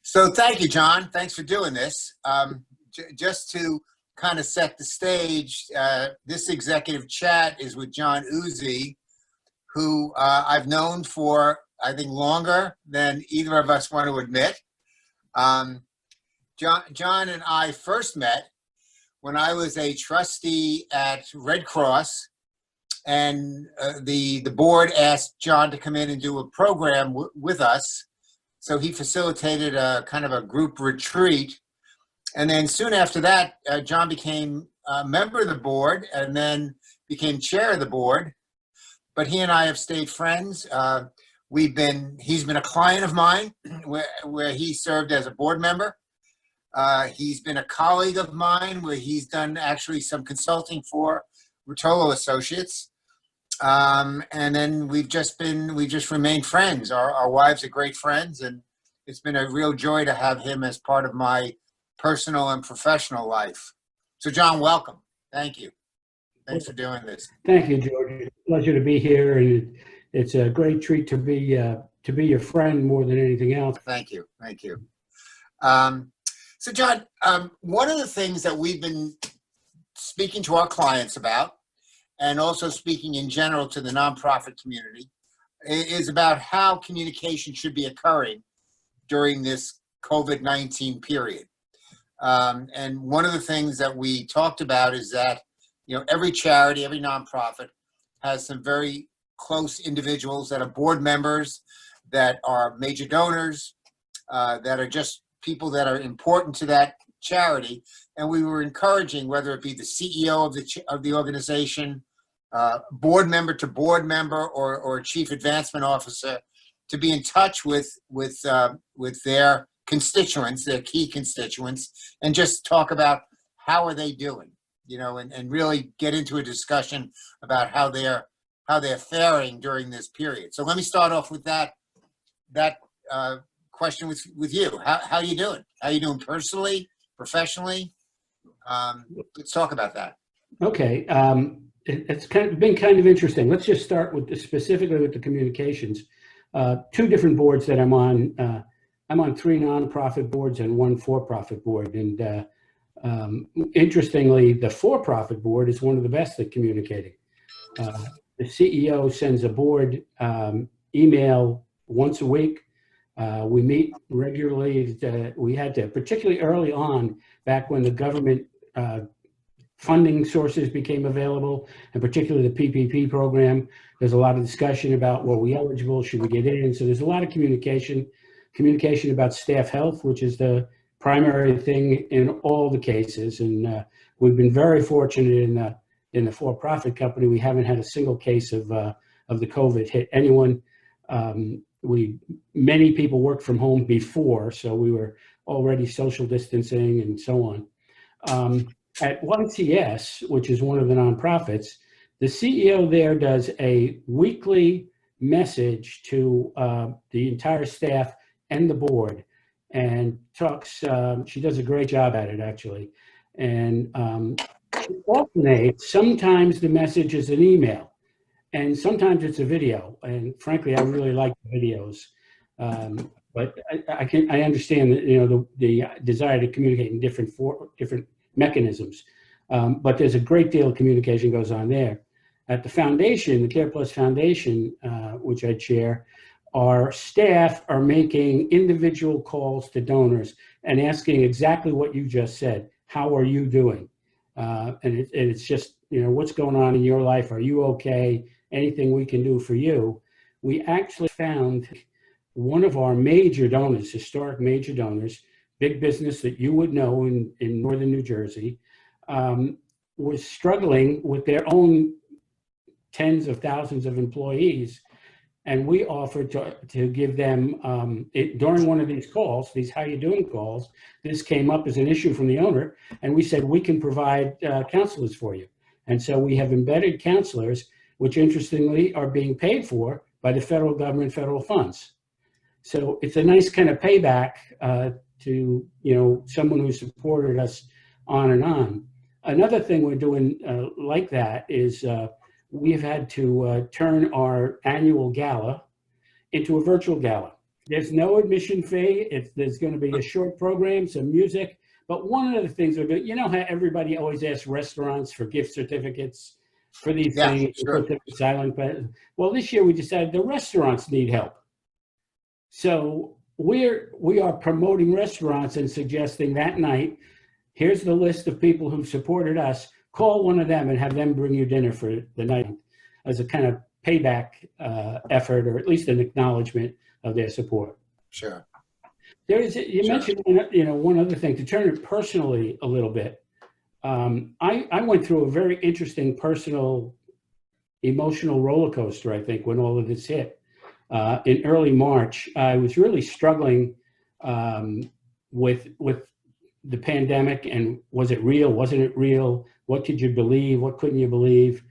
So thank you, John. Thanks for doing this. Just to kind of set the stage, this executive chat is with John Uzzi, who I've known for, I think, longer than either of us want to admit. John and I first met when I was a trustee at Red Cross, and the board asked John to come in and do a program with us. So he facilitated a kind of a group retreat. And then soon after that, John became a member of the board and then became chair of the board. But he and I have stayed friends. He's been a client of mine where he served as a board member. He's been a colleague of mine where he's done actually some consulting for Ruotolo Associates. And then we've just remained friends. Our wives are great friends, and it's been a real joy to have him as part of my personal and professional life. So John, welcome. Thank you. Thanks for doing this. Thank you, George. It's a pleasure to be here, and it's a great treat to be your friend more than anything else. Thank you. Thank you. So John, one of the things that we've been speaking to our clients about, and also speaking in general to the nonprofit community, is about how communication should be occurring during this COVID-19 period. And one of the things that we talked about is that, every charity, every nonprofit has some very close individuals that are board members, that are major donors, that are just people that are important to that charity. And we were encouraging, whether it be the CEO of the organization, board member to board member, or chief advancement officer, to be in touch with their constituents, their key constituents, and just talk about how are they doing, and really get into a discussion about how they're faring during this period. So let me start off with that question with you. How are you doing? How are you doing personally, professionally? Let's talk about that. Okay. It's been kind of interesting. Let's just start specifically with the communications. Two different boards that I'm on. I'm on 3 nonprofit boards and 1 for-profit board. And interestingly, the for-profit board is one of the best at communicating. The CEO sends a board email once a week. We meet regularly. We had to, particularly early on, back when the government funding sources became available, and particularly the PPP program. There's a lot of discussion about, were we eligible, should we get in? So there's a lot of communication about staff health, which is the primary thing in all the cases. And we've been very fortunate in the for-profit company. We haven't had a single case of the COVID hit anyone. Many people worked from home before, so we were already social distancing and so on. At YCS, which is one of the nonprofits, the CEO there does a weekly message to the entire staff and the board, and talks. She does a great job at it, actually. And it alternates. Sometimes the message is an email, and sometimes it's a video. And frankly, I really like the videos. But I understand that the desire to communicate in different mechanisms, but there's a great deal of communication goes on there. At the foundation, the Care Plus Foundation, which I chair, our staff are making individual calls to donors and asking exactly what you just said. How are you doing? And it's just, what's going on in your life? Are you okay? Anything we can do for you? We actually found one of our major donors, historic major donors, big business that you would know in northern New Jersey, was struggling with their own tens of thousands of employees. And we offered to give them, during one of these calls, these how you doing calls, this came up as an issue from the owner, and we said, we can provide counselors for you. And so we have embedded counselors, which interestingly are being paid for by the federal government, federal funds. So it's a nice kind of payback to someone who supported us on and on. Another thing we're doing like that is we have had to turn our annual gala into a virtual gala. There's no admission fee. There's going to be a short program, some music. But one of the things we're doing, you know how everybody always asks restaurants for gift certificates for these Yeah, things, sure. put them in silent. Well, this year we decided the restaurants need help. So we are promoting restaurants and suggesting that night, here's the list of people who've supported us. Call one of them and have them bring you dinner for the night as a kind of payback effort, or at least an acknowledgement of their support. Sure. You mentioned, one other thing, to turn it personally a little bit. I went through a very interesting personal emotional roller coaster, I think, when all of this hit. In early March, I was really struggling with the pandemic, and was it real? Wasn't it real? What could you believe? What couldn't you believe?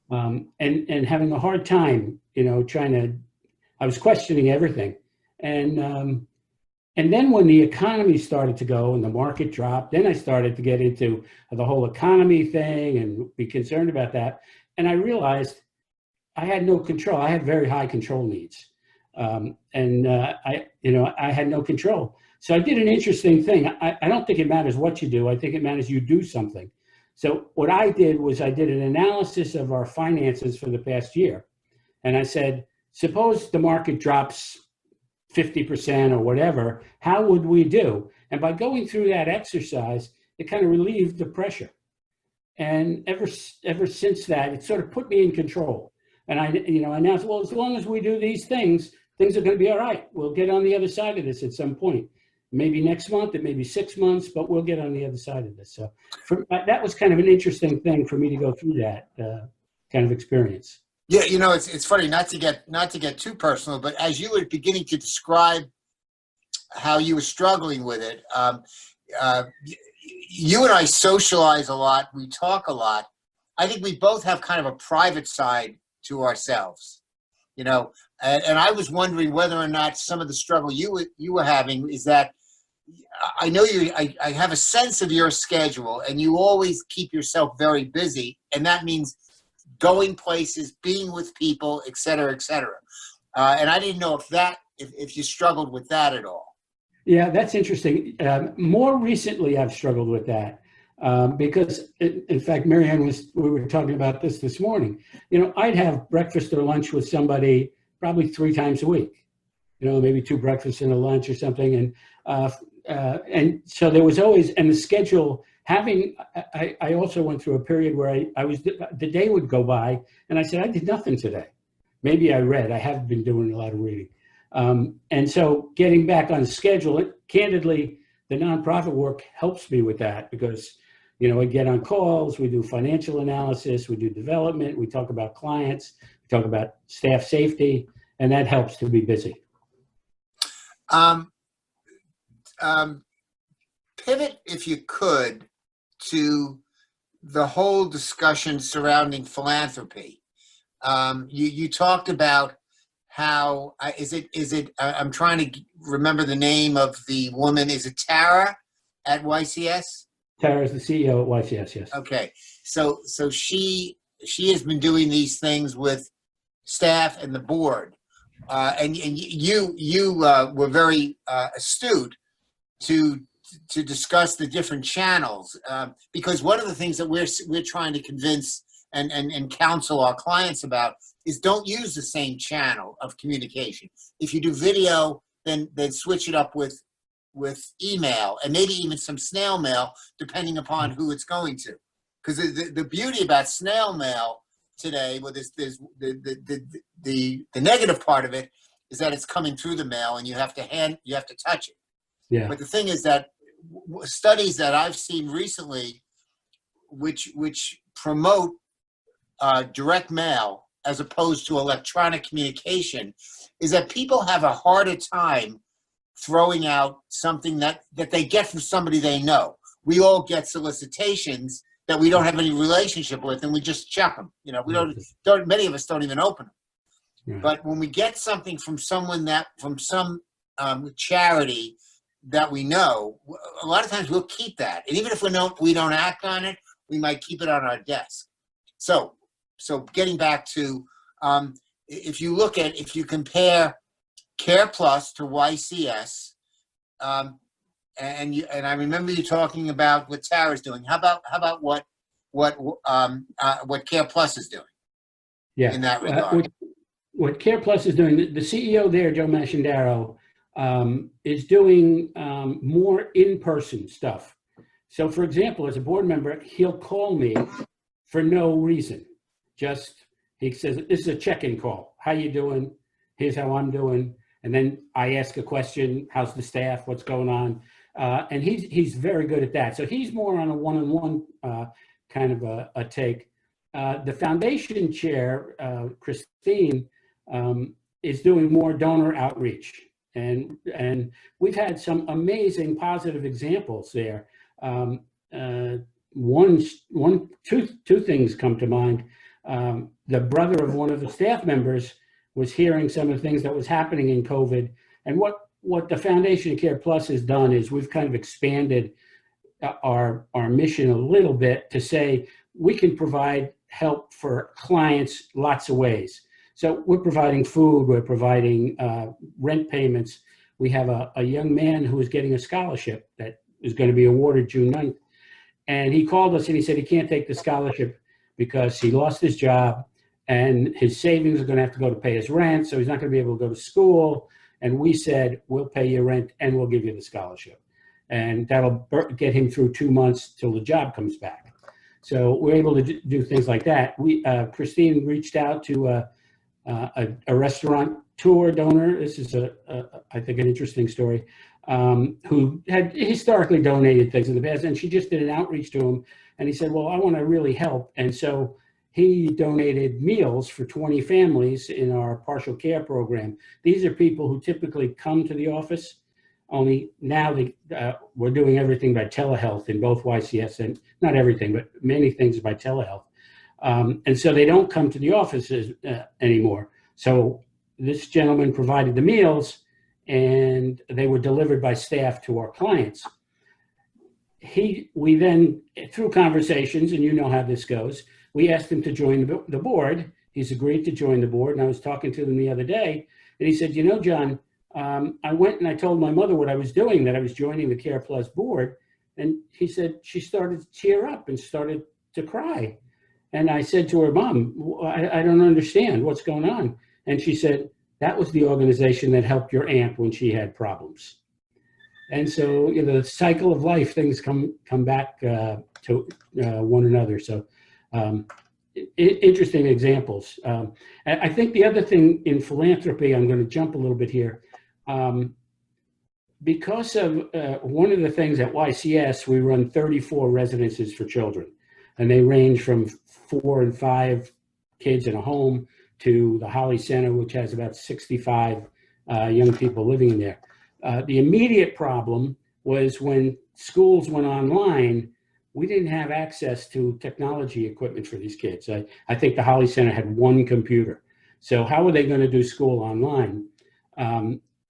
And having a hard time, I was questioning everything. And then when the economy started to go and the market dropped, then I started to get into the whole economy thing and be concerned about that. And I realized I had no control. I had very high control needs. I had no control. So I did an interesting thing. I don't think it matters what you do. I think it matters you do something. So what I did was I did an analysis of our finances for the past year. And I said, suppose the market drops 50% or whatever, how would we do? And by going through that exercise, it kind of relieved the pressure. And ever since that, it sort of put me in control. And I announced, well, as long as we do these things are going to be all right. We'll get on the other side of this at some point. Maybe next month, it may be 6 months, but we'll get on the other side of this. So that was kind of an interesting thing for me to go through that kind of experience. Yeah, it's funny, not to get too personal, but as you were beginning to describe how you were struggling with it, you and I socialize a lot. We talk a lot. I think we both have kind of a private side to ourselves, and I was wondering whether or not some of the struggle you were having is that I know I have a sense of your schedule, and you always keep yourself very busy, and that means going places, being with people, et cetera, et cetera. And I didn't know if you struggled with that at all. Yeah, that's interesting. More recently, I've struggled with that because, in fact, Marianne we were talking about this morning. I'd have breakfast or lunch with somebody probably 3 times a week. Maybe 2 breakfasts and a lunch or something, and so there was always, and the schedule. I also went through a period where the day would go by and I said, I did nothing today. Maybe I read. I have been doing a lot of reading. And so getting back on schedule, candidly, the nonprofit work helps me with that because, I get on calls, we do financial analysis, we do development, we talk about clients, we talk about staff safety, and that helps to be busy. Pivot, if you could, to the whole discussion surrounding philanthropy. You talked about how I'm trying to remember the name of the woman. Is it Tara at YCS? Tara is the CEO at YCS, yes. Okay, so she has been doing these things with staff and the board, and you were very astute to discuss the different channels, because one of the things that we're trying to convince and counsel our clients about is don't use the same channel of communication. If you do video, then switch it up with email and maybe even some snail mail, depending upon who it's going to. Because the beauty about snail mail today, well, the negative part of it is that it's coming through the mail and you have to touch it. Yeah. But the thing is that studies that I've seen recently, which promote direct mail as opposed to electronic communication, is that people have a harder time throwing out something that they get from somebody they know. We all get solicitations that we don't have any relationship with, and we just check them. We don't. Many of us don't even open them. Right. But when we get something from someone from some charity that we know, a lot of times we'll keep that, and even if we don't act on it, we might keep it on our desk. So getting back to, if you compare Care Plus to YCS. And I remember you talking about what Tara's doing. How about what Care Plus is doing? Yeah. In that regard. What Care Plus is doing, the CEO there, Joe Mascindaro, is doing more in-person stuff. So, for example, as a board member, he'll call me for no reason. Just, he says, this is a check-in call. How you doing? Here's how I'm doing. And then I ask a question, how's the staff? What's going on? And he's very good at that. So he's more on a one-on-one kind of a take. The foundation chair, Christine, is doing more donor outreach. And we've had some amazing positive examples there. Two things come to mind. The brother of one of the staff members was hearing some of the things that was happening in COVID. And what the Foundation Care Plus has done is we've kind of expanded our mission a little bit to say we can provide help for clients lots of ways. So we're providing food, we're providing rent payments. We have a young man who is getting a scholarship that is going to be awarded June 9th. And he called us and he said he can't take the scholarship because he lost his job and his savings are going to have to go to pay his rent. So he's not going to be able to go to school. And we said, we'll pay your rent and we'll give you the scholarship. And that'll get him through 2 months till the job comes back. So we're able to do things like that. Christine reached out to a restaurant tour donor. This is I think an interesting story, who had historically donated things in the past, and she just did an outreach to him. And he said, well, I want to really help. And so he donated meals for 20 families in our partial care program. These are people who typically come to the office, only now we're doing everything by telehealth in both YCS, and not everything, but many things by telehealth. And so they don't come to the offices anymore. So this gentleman provided the meals and they were delivered by staff to our clients. We then, through conversations, and you know how this goes, we asked him to join the board. He's agreed to join the board. And I was talking to him the other day and he said, you know, John, I went and I told my mother what I was doing, that I was joining the Care Plus board. And he said, she started to tear up and started to cry. And I said to her, Mom, I don't understand what's going on. And she said, that was the organization that helped your aunt when she had problems. And so, you know, the cycle of life, things come back to one another. So interesting examples. I think the other thing in philanthropy, I'm going to jump a little bit here. Because of one of the things at YCS, we run 34 residences for children. And they range from 4 and 5 kids in a home to the Holly Center, which has about 65 young people living in there. The immediate problem was when schools went online, we didn't have access to technology equipment for these kids. I think the Holly Center had 1 computer. So how were they going to do school online?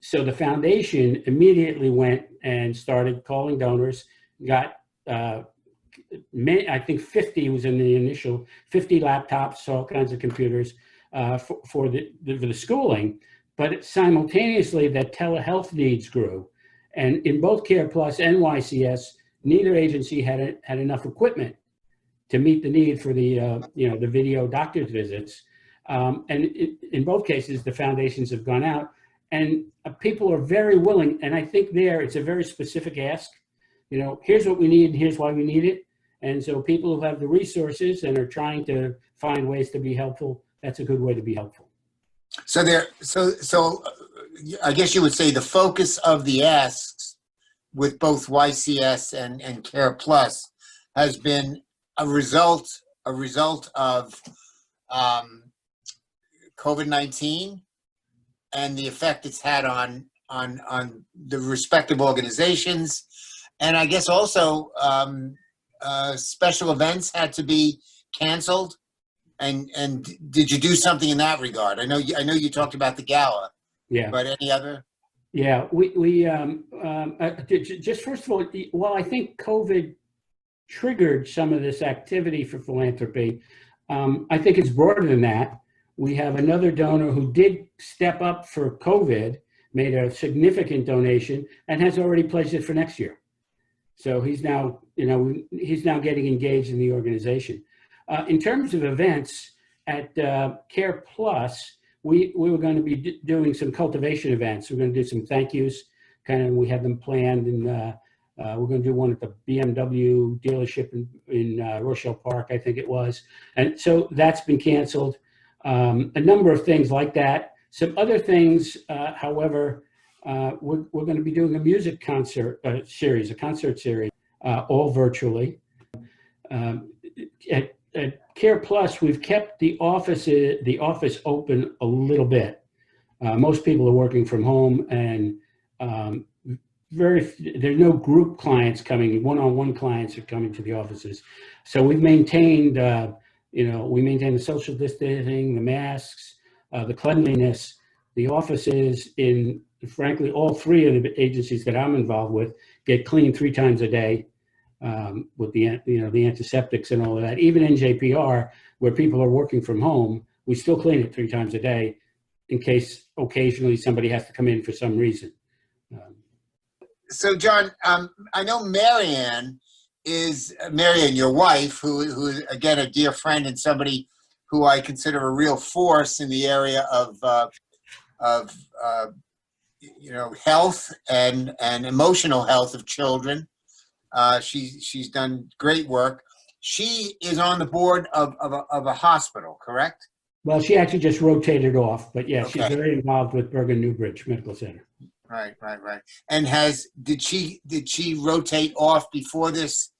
So the foundation immediately went and started calling donors, got I think 50 was in the initial, 50 laptops, all kinds of computers for the schooling. But simultaneously, that telehealth needs grew. And in both Care Plus and YCS, neither agency had enough equipment to meet the need for the the video doctor's visits. And in both cases, the foundations have gone out. And people are very willing. And I think it's a very specific ask. You know, here's what we need and here's why we need it. And so people who have the resources and are trying to find ways to be helpful, that's a good way to be helpful. So I guess you would say the focus of the asks with both YCS and Care Plus has been a result of COVID-19 and the effect it's had on the respective organizations. And I guess also special events had to be canceled. And did you do something in that regard? I know you talked about the gala. Yeah. But any other? Yeah, we just first of all, while I think COVID triggered some of this activity for philanthropy, I think it's broader than that. We have another donor who did step up for COVID made a significant donation and has already pledged it for next year. So he's now, he's now getting engaged in the organization. In terms of events at Care Plus, we were going to be doing some cultivation events. We're going to do some thank yous, we have them planned, and we're going to do one at the BMW dealership in Rochelle Park, I think it was. And so that's been canceled. A number of things like that. Some other things, however, we're going to be doing a music concert series, all virtually. At Care Plus, we've kept the office open a little bit. Most people are working from home, and there's no group clients coming. One-on-one clients are coming to the offices. So we've maintained, we maintain the social distancing, the masks, the cleanliness. The offices frankly, all three of the agencies that I'm involved with get cleaned 3 times a day. With the antiseptics and all of that. Even in JPR, where people are working from home, we still clean it 3 times a day in case occasionally somebody has to come in for some reason. So John, I know Marianne, your wife, who is again a dear friend and somebody who I consider a real force in the area of health and emotional health of children. She's done great work. She is on the board of a hospital, correct? Well, she actually just rotated off, but yeah, Okay. She's very involved with Bergen Newbridge Medical Center. Right. And did she rotate off before this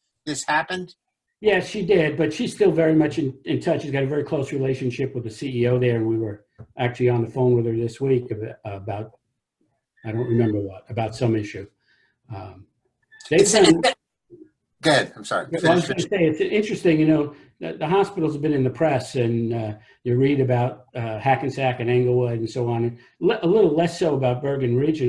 happened? Yes, she did, but she's still very much in touch. She's got a very close relationship with the CEO there, and we were actually on the phone with her this week about, I don't remember what, about some issue. Good. I'm sorry. Well, I was going to say, it's interesting, the hospitals have been in the press, and you read about Hackensack and Englewood and so on, and a little less so about Bergen Newbridge.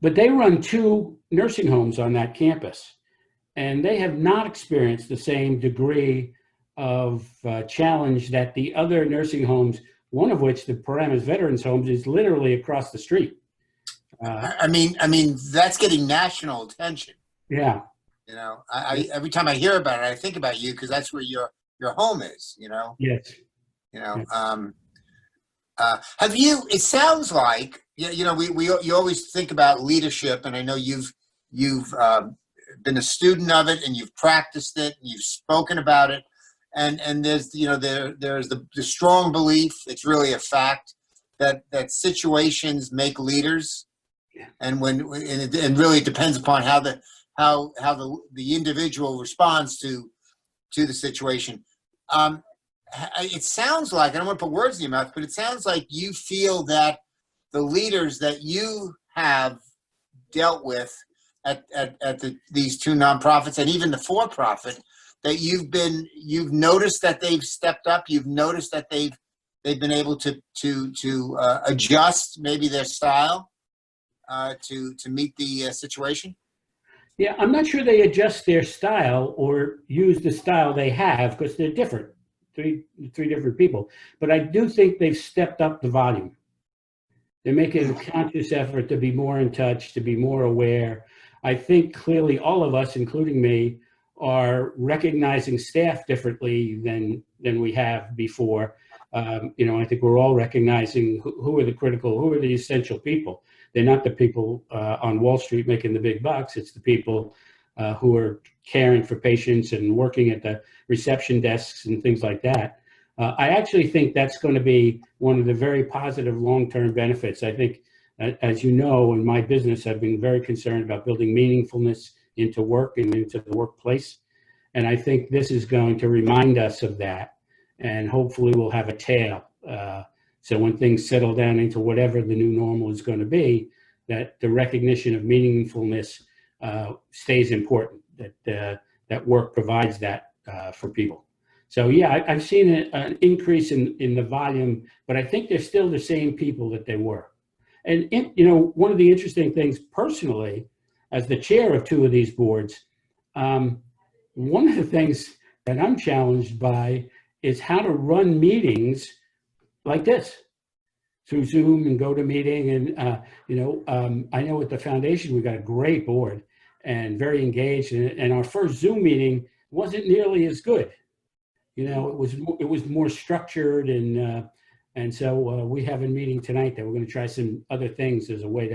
But they run 2 nursing homes on that campus, and they have not experienced the same degree of challenge that the other nursing homes, one of which, the Paramus Veterans Homes, is literally across the street. I mean, that's getting national attention. Yeah. I every time I hear about it, I think about you, because that's where your home is. Yes. Have you? It sounds like you always think about leadership, and I know you've been a student of it, and you've practiced it, and you've spoken about it, and there's there's the strong belief, it's really a fact, that situations make leaders. And and really it depends upon how the individual responds to the situation. It sounds like, I don't want to put words in your mouth, but it sounds like you feel that the leaders that you have dealt with at these 2 nonprofits and even the for-profit, that you've noticed that they've stepped up. You've noticed that they've been able to adjust maybe their style to meet the situation? Yeah, I'm not sure they adjust their style or use the style they have, because they're different, three different people. But I do think they've stepped up the volume. They're making a conscious effort to be more in touch, to be more aware. I think clearly all of us, including me, are recognizing staff differently than we have before. I think we're all recognizing who are the essential people. They're not the people on Wall Street making the big bucks. It's the people who are caring for patients and working at the reception desks and things like that. I actually think that's going to be one of the very positive long-term benefits. I think, as you know, in my business, I've been very concerned about building meaningfulness into work and into the workplace. And I think this is going to remind us of that. And hopefully we'll have a tail. So when things settle down into whatever the new normal is going to be, that the recognition of meaningfulness stays important, that work provides that for people. So yeah, I've seen an increase in the volume, but I think they're still the same people that they were. And one of the interesting things personally, as the chair of 2 of these boards, one of the things that I'm challenged by is how to run meetings like this, through Zoom and GoToMeeting. And, I know with the foundation, we got a great board and very engaged. And our first Zoom meeting wasn't nearly as good. It was more structured. And so we have a meeting tonight that we're going to try some other things as a way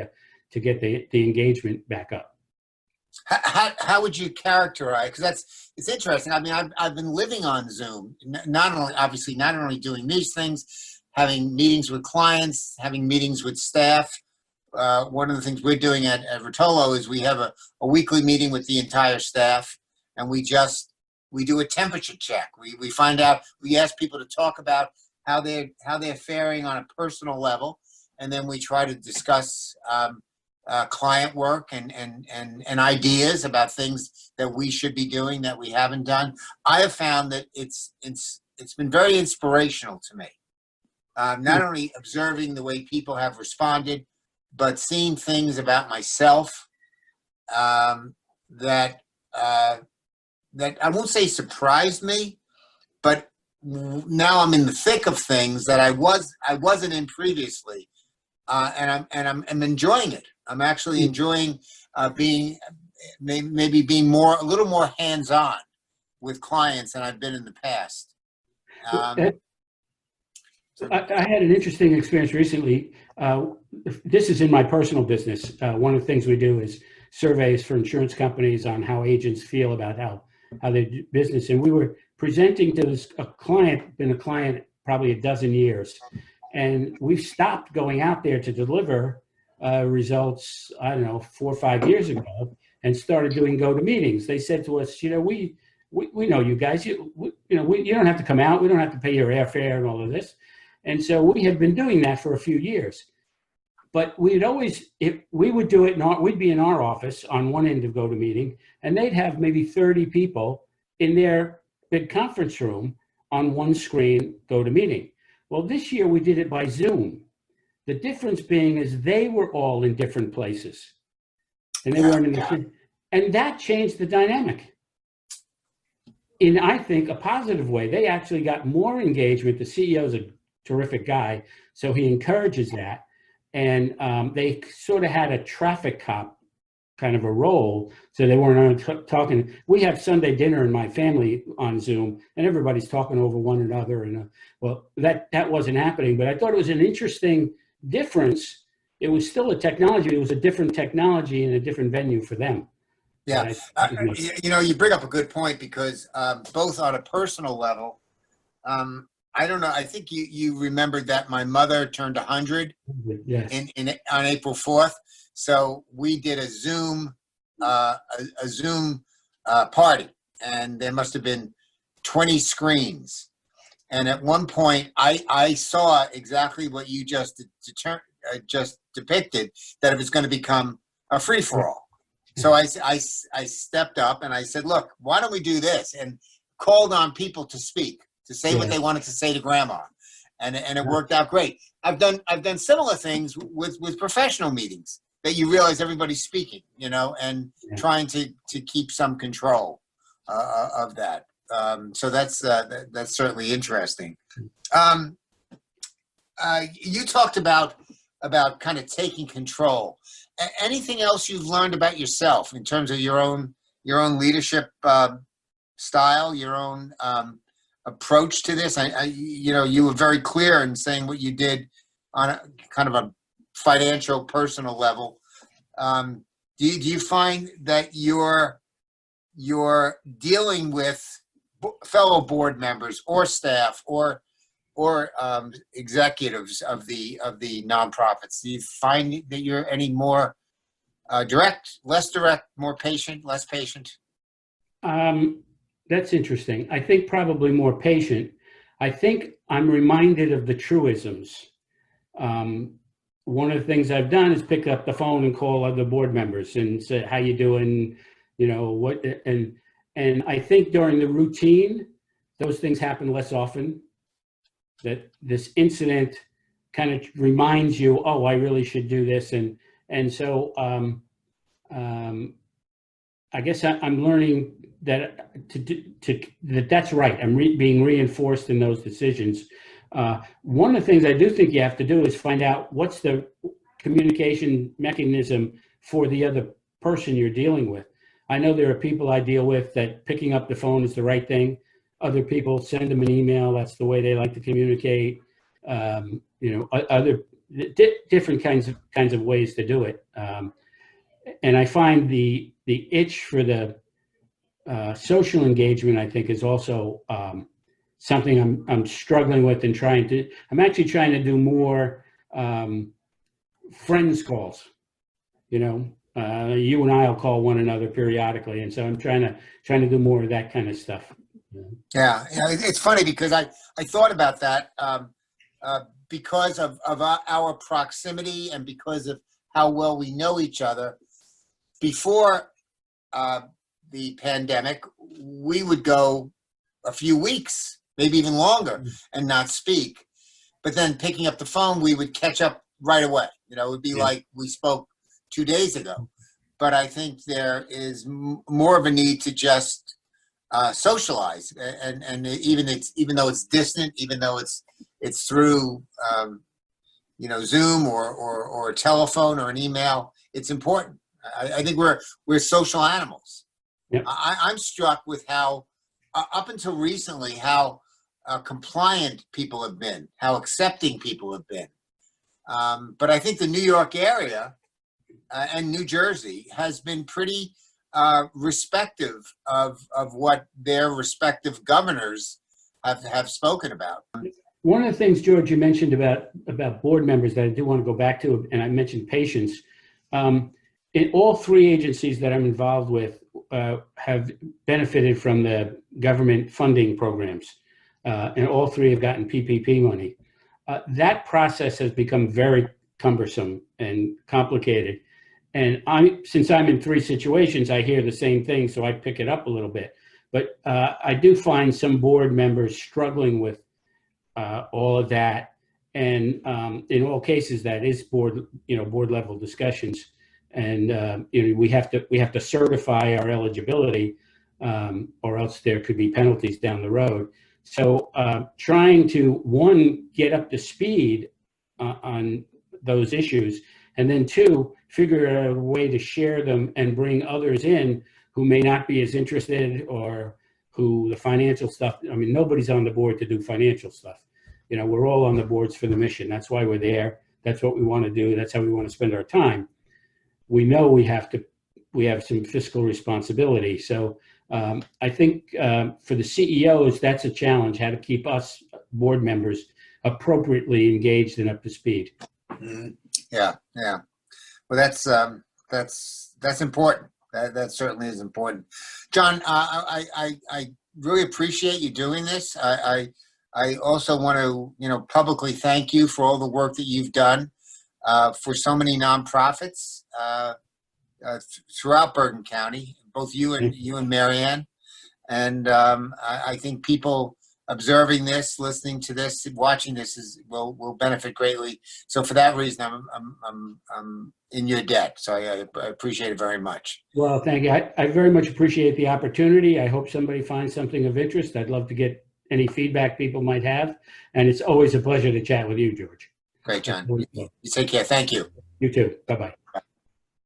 to get the engagement back up. How would you characterize? Because it's interesting. I mean, I've been living on Zoom, not only doing these things, having meetings with clients, having meetings with staff. One of the things we're doing at Ruotolo is we have a weekly meeting with the entire staff, and we do a temperature check. We find out, we ask people to talk about how they're faring on a personal level, and then we try to discuss client work and ideas about things that we should be doing that we haven't done. I have found that it's been very inspirational to me. Not only observing the way people have responded, but seeing things about myself that I won't say surprised me, but now I'm in the thick of things that I wasn't in previously, and I'm enjoying it. I'm actually enjoying being a little more hands-on with clients than I've been in the past. I had an interesting experience recently. This is in my personal business. One of the things we do is surveys for insurance companies on how agents feel about how they do business. And we were presenting to a client, been a client probably a dozen years. And we've stopped going out there to deliver results, I don't know, 4 or 5 years ago, and started doing GoToMeetings. They said to us, we know you guys, you don't have to come out. We don't have to pay your airfare and all of this. And so we had been doing that for a few years. But we would do it, we'd be in our office on one end of GoToMeeting, and they'd have maybe 30 people in their big conference room on one screen GoToMeeting. Well, this year we did it by Zoom. The difference being is they were all in different places, and they weren't in the same. And that changed the dynamic in, I think, a positive way. They actually got more engagement. The CEO is a terrific guy, so he encourages that. And they sort of had a traffic cop kind of a role, so they weren't talking. We have Sunday dinner in my family on Zoom, and everybody's talking over one another. And well, that wasn't happening. But I thought it was an interesting difference. It was still a technology. It was a different technology and a different venue for them. Yeah, you bring up a good point, because both on a personal level, I don't know. I think you remembered that my mother turned 100 yes. on April 4th. So we did a Zoom party, and there must have been 20 screens. And at one point, I saw exactly what you just depicted, that it was going to become a free for all. So I stepped up and I said, "Look, why don't we do this?" And called on people to speak, to say what they wanted to say to Grandma, and it worked out great. I've done similar things with professional meetings, that you realize everybody's speaking, and trying to keep some control of that. So that's certainly interesting. You talked about kind of taking control. Anything else you've learned about yourself in terms of your own leadership style, your own approach to this? You were very clear in saying what you did on a kind of a financial, personal level. Do you find that you're dealing with fellow board members or staff or executives of the nonprofits? Do you find that you're any more direct, less direct, more patient, less patient? That's interesting. I think probably more patient. I think I'm reminded of the truisms. One of the things I've done is pick up the phone and call other board members and say, "How you doing?" What, and I think during the routine, those things happen less often. That this incident kind of reminds you, "Oh, I really should do this," and so I guess I'm learning that that's right. I'm being reinforced in those decisions. One of the things I do think you have to do is find out what's the communication mechanism for the other person you're dealing with. I know there are people I deal with that picking up the phone is the right thing. Other people send them an email. That's the way they like to communicate. Other different kinds of ways to do it. And I find the itch for the social engagement, I think, is also something I'm struggling with and I'm actually trying to do more friends calls. You and I'll call one another periodically, and so I'm trying to do more of that kind of stuff. Yeah, it's funny because I thought about that because of our proximity and because of how well we know each other. Before the pandemic, we would go a few weeks, maybe even longer, and not speak. But then picking up the phone, we would catch up right away. It would be like we spoke 2 days ago. But I think there is more of a need to just socialize, and even though it's distant, even though it's through Zoom or a telephone or an email, it's important. I think we're social animals. Yep. I'm struck with how up until recently how compliant people have been, how accepting people have been. But I think the New York area and New Jersey has been pretty respective of what their respective governors have spoken about. One of the things, George, you mentioned about board members that I do want to go back to, and I mentioned patience. In all three agencies that I'm involved with have benefited from the government funding programs, and all three have gotten PPP money. That process has become very cumbersome and complicated. And since I'm in three situations, I hear the same thing, so I pick it up a little bit. But I do find some board members struggling with all of that, and in all cases, that is board level discussions, and we have to certify our eligibility, or else there could be penalties down the road. So trying to get up to speed on those issues, and then two, figure out a way to share them and bring others in who may not be as interested, or who the financial stuff. I mean, nobody's on the board to do financial stuff. We're all on the boards for the mission. That's why we're there. That's what we want to do. That's how we want to spend our time. We know we have some fiscal responsibility. So I think for the CEOs, that's a challenge, how to keep us board members appropriately engaged and up to speed. Mm-hmm. Yeah. Well, that's important. That certainly is important. John, I really appreciate you doing this. I also want to, publicly thank you for all the work that you've done for so many nonprofits throughout Bergen County, both you and Marianne. And I think people observing this, listening to this, watching this will benefit greatly. So for that reason, I'm in your debt. So I appreciate it very much. Well, thank you. I very much appreciate the opportunity. I hope somebody finds something of interest. I'd love to get any feedback people might have. And it's always a pleasure to chat with you, George. Great, John. You take care. Thank you. You too. Bye-bye.